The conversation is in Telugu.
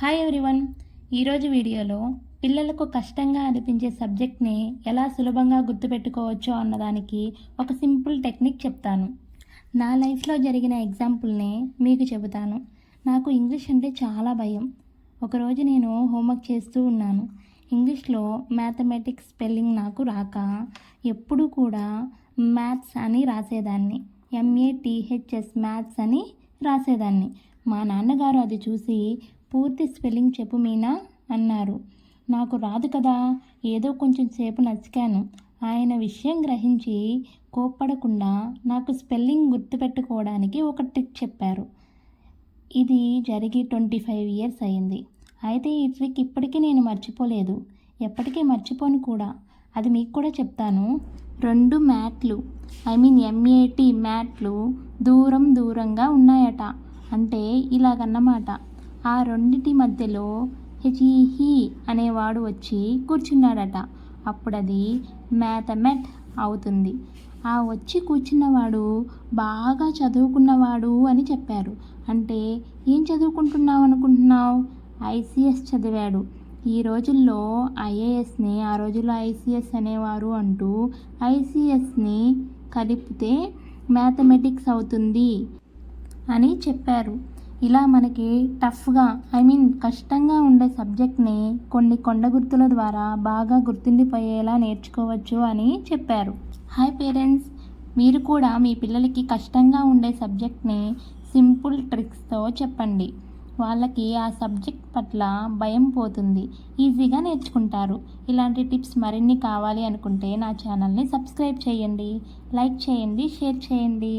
Hi everyone. ఈరోజు వీడియోలో పిల్లలకు కష్టంగా అనిపించే సబ్జెక్ట్ని ఎలా సులభంగా గుర్తుపెట్టుకోవచ్చో అన్నదానికి ఒక సింపుల్ టెక్నిక్ చెప్తాను. నా లైఫ్లో జరిగిన ఎగ్జాంపుల్ని మీకు చెబుతాను. నాకు ఇంగ్లీష్ అంటే చాలా భయం. ఒకరోజు నేను హోంవర్క్ చేస్తూ ఉన్నాను. ఇంగ్లీష్లో మ్యాథమెటిక్స్ స్పెల్లింగ్ నాకు రాక ఎప్పుడూ కూడా మ్యాథ్స్ అని రాసేదాన్ని. MATHS మ్యాథ్స్ అని రాసేదాన్ని. మా నాన్నగారు అది చూసి పూర్తి స్పెల్లింగ్ చెప్పు మీనా అన్నారు. నాకు రాదు కదా, ఏదో కొంచెం సేపు నచ్చికాను. ఆయన విషయం గ్రహించి కోప్పడకుండా నాకు స్పెల్లింగ్ గుర్తుపెట్టుకోవడానికి ఒక ట్రిక్ చెప్పారు. ఇది జరిగి 25 ఇయర్స్ అయింది. అయితే ఈ ట్రిక్ ఇప్పటికీ నేను మర్చిపోలేదు, ఎప్పటికీ మర్చిపోను కూడా. అది మీకు కూడా చెప్తాను. 2 మ్యాట్లు MAT మ్యాట్లు దూరంగా ఉన్నాయట. అంటే ఇలాగన్నమాట. ఆ రెండిటి మధ్యలో హెచ్ అనేవాడు వచ్చి కూర్చున్నాడట. అప్పుడది మ్యాథమెట్ అవుతుంది. ఆ వచ్చి కూర్చున్నవాడు బాగా చదువుకున్నవాడు అని చెప్పారు. అంటే ఏం చదువుకుంటున్నావు అనుకుంటున్నావు? ICS చదివాడు. ఈ రోజుల్లో IASని, ఆ రోజుల్లో ICS అనేవారు అంటూ ICSని కలిపితే మ్యాథమెటిక్స్ అవుతుంది అని చెప్పారు. ఇలా మనకి టఫ్గా కష్టంగా ఉండే సబ్జెక్ట్ని కొన్ని కొండ గుర్తుల ద్వారా బాగా గుర్తుండిపోయేలా నేర్చుకోవచ్చు అని చెప్పారు. హాయ్ పేరెంట్స్, మీరు కూడా మీ పిల్లలకి కష్టంగా ఉండే సబ్జెక్ట్ని సింపుల్ ట్రిక్స్తో చెప్పండి. వాళ్ళకి ఆ సబ్జెక్ట్ పట్ల భయం పోతుంది, ఈజీగా నేర్చుకుంటారు. ఇలాంటి టిప్స్ మరిన్ని కావాలి అనుకుంటే నా ఛానల్ని సబ్స్క్రైబ్ చేయండి, లైక్ చేయండి, షేర్ చేయండి.